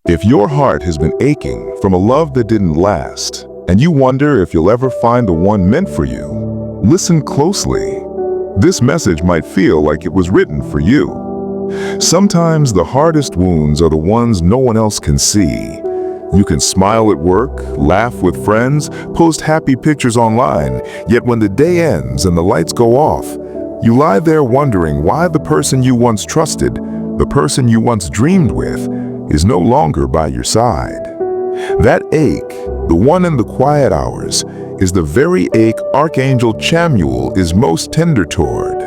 If your heart has been aching from a love that didn't last, and you wonder if you'll ever find the one meant for you, listen closely. This message might feel like it was written for you. Sometimes the hardest wounds are the ones no one else can see. You can smile at work, laugh with friends, post happy pictures online, yet when the day ends and the lights go off, you lie there wondering why the person you once trusted, the person you once dreamed with, is no longer by your side. That ache, the one in the quiet hours, is the very ache Archangel Chamuel is most tender toward.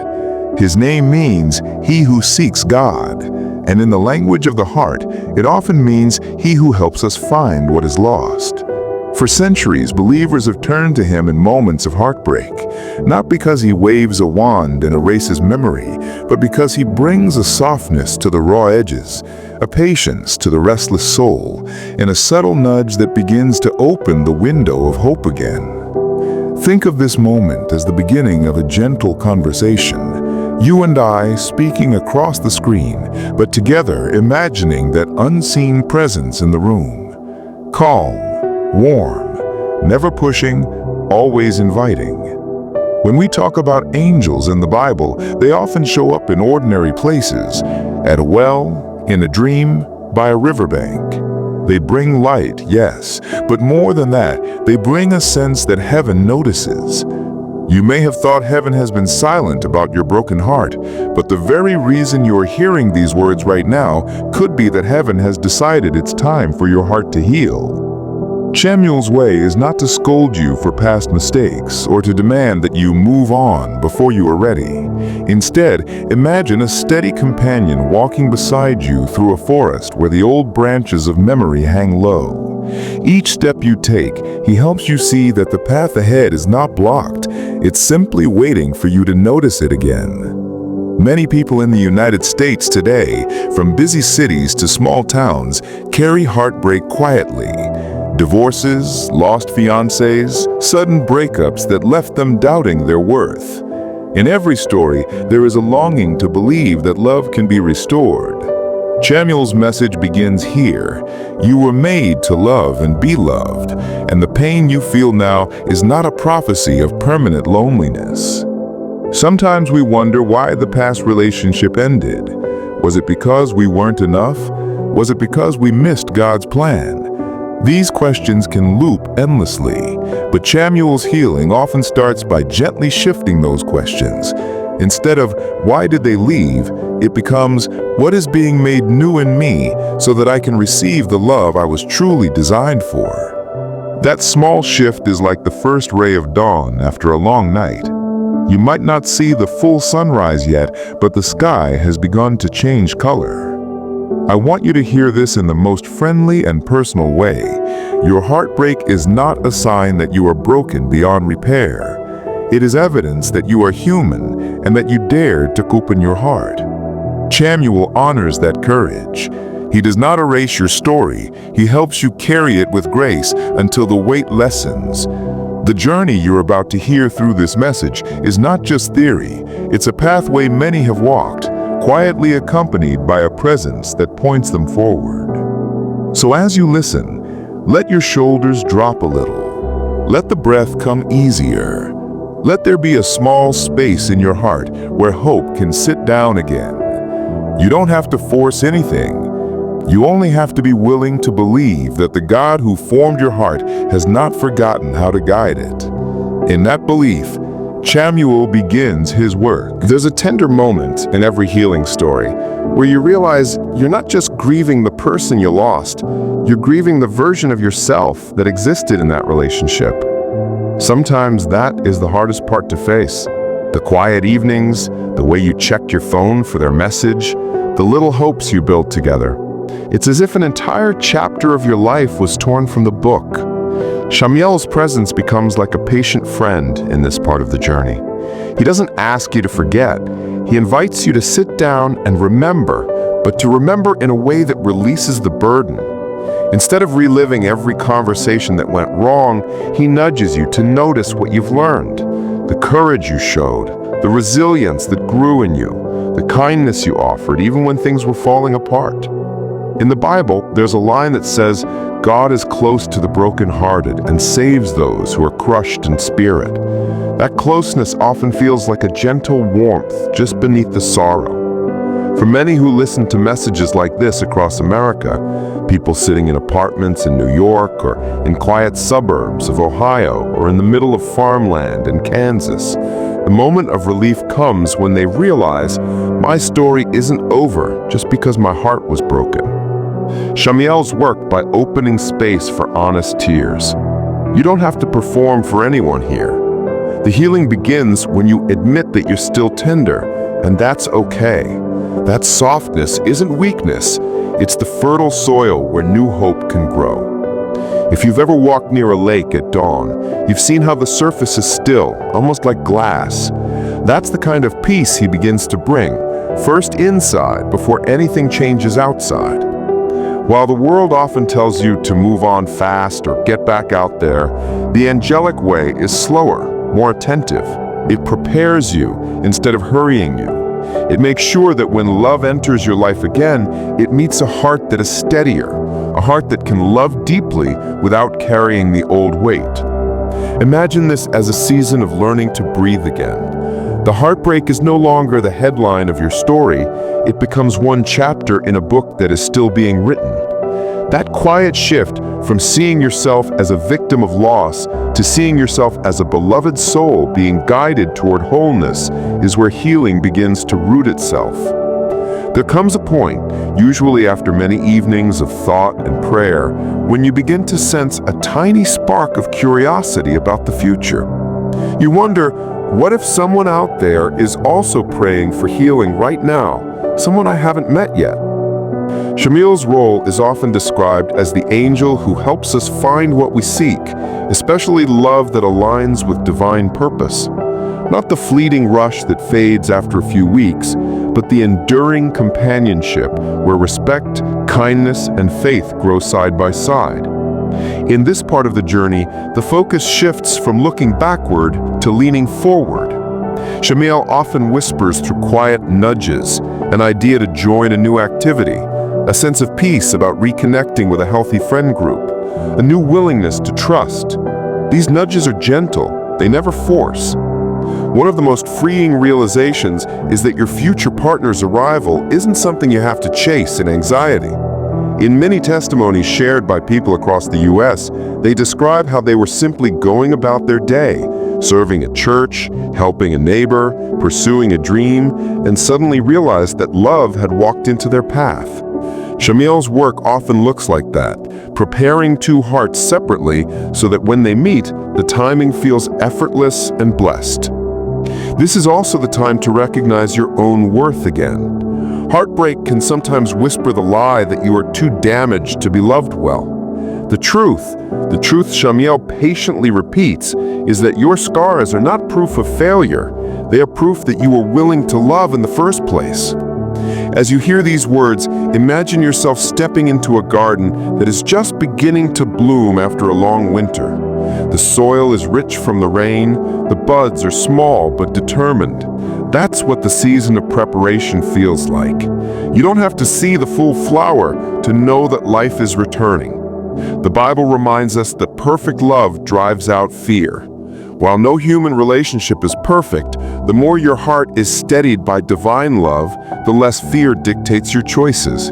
His name means he who seeks God, and in the language of the heart, it often means he who helps us find what is lost. For centuries, believers have turned to him in moments of heartbreak, not because he waves a wand and erases memory, but because he brings a softness to the raw edges, a patience to the restless soul, and a subtle nudge that begins to open the window of hope again. Think of this moment as the beginning of a gentle conversation, you and I speaking across the screen, but together imagining that unseen presence in the room. Calm, warm, never pushing, always inviting. When we talk about angels in the Bible, they often show up in ordinary places, at a well, in a dream, by a riverbank. They bring light, yes, but more than that, they bring a sense that heaven notices. You may have thought heaven has been silent about your broken heart, but the very reason you're hearing these words right now could be that heaven has decided it's time for your heart to heal. Chamuel's way is not to scold you for past mistakes or to demand that you move on before you are ready. Instead, imagine a steady companion walking beside you through a forest where the old branches of memory hang low. Each step you take, he helps you see that the path ahead is not blocked. It's simply waiting for you to notice it again. Many people in the United States today, from busy cities to small towns, carry heartbreak quietly. Divorces, lost fiancés, sudden breakups that left them doubting their worth. In every story, there is a longing to believe that love can be restored. Chamuel's message begins here. You were made to love and be loved, and the pain you feel now is not a prophecy of permanent loneliness. Sometimes we wonder why the past relationship ended. Was it because we weren't enough? Was it because we missed God's plan? These questions can loop endlessly, but Chamuel's healing often starts by gently shifting those questions. Instead of, why did they leave? It becomes, what is being made new in me so that I can receive the love I was truly designed for? That small shift is like the first ray of dawn after a long night. You might not see the full sunrise yet, but the sky has begun to change color. I want you to hear this in the most friendly and personal way. Your heartbreak is not a sign that you are broken beyond repair. It is evidence that you are human and that you dared to open your heart. Chamuel honors that courage. He does not erase your story. He helps you carry it with grace until the weight lessens. The journey you're about to hear through this message is not just theory. It's a pathway many have walked, quietly accompanied by a presence that points them forward. So as you listen, let your shoulders drop a little. Let the breath come easier. Let there be a small space in your heart where hope can sit down again. You don't have to force anything. You only have to be willing to believe that the God who formed your heart has not forgotten how to guide it. In that belief, Chamuel begins his work. There's a tender moment in every healing story where you realize you're not just grieving the person you lost, you're grieving the version of yourself that existed in that relationship. Sometimes that is the hardest part to face. The quiet evenings, the way you checked your phone for their message, the little hopes you built together. It's as if an entire chapter of your life was torn from the book. Chamuel's presence becomes like a patient friend in this part of the journey. He doesn't ask you to forget. He invites you to sit down and remember, but to remember in a way that releases the burden. Instead of reliving every conversation that went wrong, he nudges you to notice what you've learned, the courage you showed, the resilience that grew in you, the kindness you offered even when things were falling apart. In the Bible, there's a line that says, God is close to the brokenhearted and saves those who are crushed in spirit. That closeness often feels like a gentle warmth just beneath the sorrow. For many who listen to messages like this across America, people sitting in apartments in New York or in quiet suburbs of Ohio or in the middle of farmland in Kansas, the moment of relief comes when they realize my story isn't over just because my heart was broken. Shamiel's work by opening space for honest tears. You don't have to perform for anyone here. The healing begins when you admit that you're still tender, and that's okay. That softness isn't weakness, it's the fertile soil where new hope can grow. If you've ever walked near a lake at dawn, you've seen how the surface is still, almost like glass. That's the kind of peace he begins to bring, first inside before anything changes outside. While the world often tells you to move on fast or get back out there, the angelic way is slower, more attentive. It prepares you instead of hurrying you. It makes sure that when love enters your life again, it meets a heart that is steadier, a heart that can love deeply without carrying the old weight. Imagine this as a season of learning to breathe again. The heartbreak is no longer the headline of your story, it becomes one chapter in a book that is still being written. That quiet shift from seeing yourself as a victim of loss to seeing yourself as a beloved soul being guided toward wholeness is where healing begins to root itself. There comes a point, usually after many evenings of thought and prayer, when you begin to sense a tiny spark of curiosity about the future. You wonder, what if someone out there is also praying for healing right now, someone I haven't met yet? Shamiel's role is often described as the angel who helps us find what we seek, especially love that aligns with divine purpose. Not the fleeting rush that fades after a few weeks, but the enduring companionship where respect, kindness, and faith grow side by side. In this part of the journey, the focus shifts from looking backward to leaning forward. Shamiel often whispers through quiet nudges, an idea to join a new activity, a sense of peace about reconnecting with a healthy friend group, a new willingness to trust. These nudges are gentle, they never force. One of the most freeing realizations is that your future partner's arrival isn't something you have to chase in anxiety. In many testimonies shared by people across the U.S., they describe how they were simply going about their day, serving at church, helping a neighbor, pursuing a dream, and suddenly realized that love had walked into their path. Shamiel's work often looks like that, preparing two hearts separately so that when they meet, the timing feels effortless and blessed. This is also the time to recognize your own worth again. Heartbreak can sometimes whisper the lie that you are too damaged to be loved well. The truth Shamiel patiently repeats is that your scars are not proof of failure. They are proof that you were willing to love in the first place. As you hear these words, imagine yourself stepping into a garden that is just beginning to bloom after a long winter. The soil is rich from the rain, the buds are small but determined. That's what the season of preparation feels like. You don't have to see the full flower to know that life is returning. The Bible reminds us that perfect love drives out fear. While no human relationship is perfect, the more your heart is steadied by divine love, the less fear dictates your choices.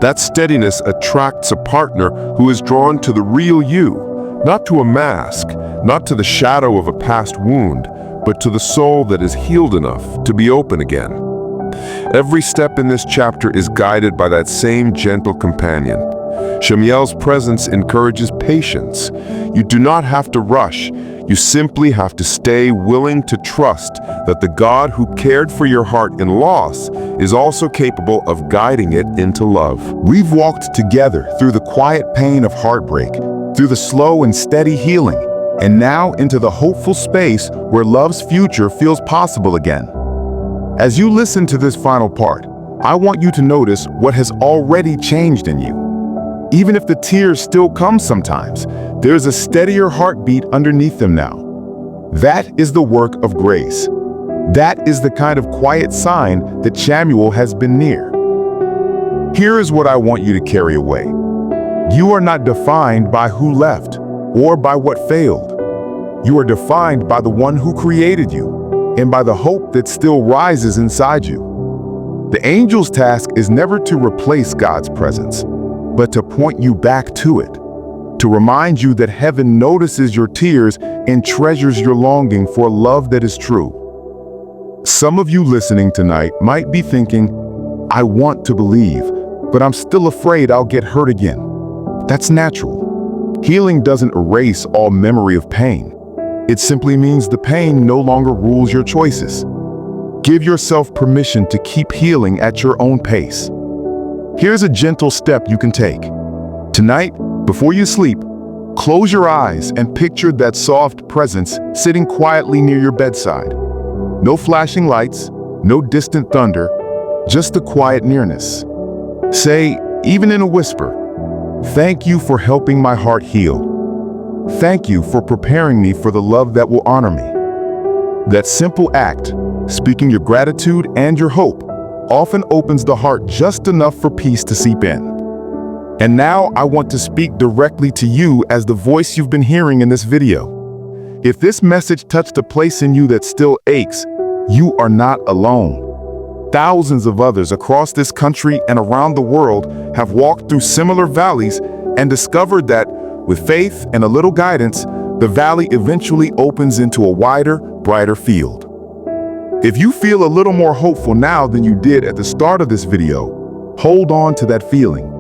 That steadiness attracts a partner who is drawn to the real you, not to a mask, not to the shadow of a past wound, but to the soul that is healed enough to be open again. Every step in this chapter is guided by that same gentle companion. Shamiel's presence encourages patience. You do not have to rush. You simply have to stay willing to trust that the God who cared for your heart in loss is also capable of guiding it into love. We've walked together through the quiet pain of heartbreak, through the slow and steady healing, and now into the hopeful space where love's future feels possible again. As you listen to this final part, I want you to notice what has already changed in you. Even if the tears still come sometimes, there's a steadier heartbeat underneath them now. That is the work of grace. That is the kind of quiet sign that Shamiel has been near. Here is what I want you to carry away. You are not defined by who left or by what failed. You are defined by the one who created you and by the hope that still rises inside you. The angel's task is never to replace God's presence, but to point you back to it, to remind you that heaven notices your tears and treasures your longing for a love that is true. Some of you listening tonight might be thinking, I want to believe, but I'm still afraid I'll get hurt again. That's natural. Healing doesn't erase all memory of pain. It simply means the pain no longer rules your choices. Give yourself permission to keep healing at your own pace. Here's a gentle step you can take. Tonight, before you sleep, close your eyes and picture that soft presence sitting quietly near your bedside. No flashing lights, no distant thunder, just the quiet nearness. Say, even in a whisper, "Thank you for helping my heart heal. Thank you for preparing me for the love that will honor me." That simple act, speaking your gratitude and your hope, often opens the heart just enough for peace to seep in. And now I want to speak directly to you as the voice you've been hearing in this video. If this message touched a place in you that still aches, you are not alone. Thousands of others across this country and around the world have walked through similar valleys and discovered that, with faith and a little guidance, the valley eventually opens into a wider, brighter field. If you feel a little more hopeful now than you did at the start of this video, hold on to that feeling.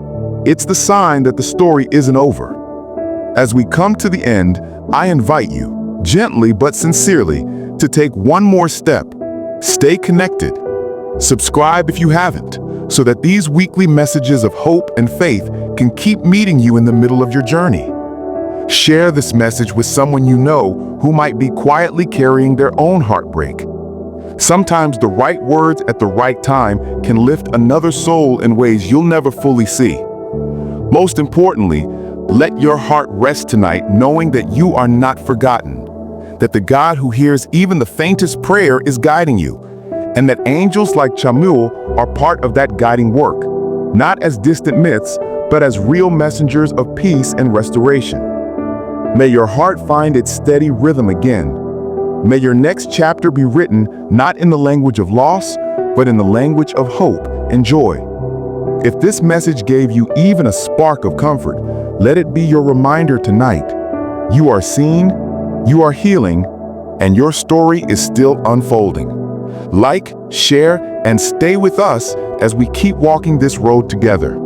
It's the sign that the story isn't over. As we come to the end, I invite you, gently but sincerely, to take one more step. Stay connected. Subscribe if you haven't, so that these weekly messages of hope and faith can keep meeting you in the middle of your journey. Share this message with someone you know who might be quietly carrying their own heartbreak. Sometimes the right words at the right time can lift another soul in ways you'll never fully see. Most importantly, let your heart rest tonight knowing that you are not forgotten, that the God who hears even the faintest prayer is guiding you, and that angels like Chamuel are part of that guiding work, not as distant myths, but as real messengers of peace and restoration. May your heart find its steady rhythm again. May your next chapter be written not in the language of loss, but in the language of hope and joy. If this message gave you even a spark of comfort, let it be your reminder tonight. You are seen, you are healing, and your story is still unfolding. Like, share, and stay with us as we keep walking this road together.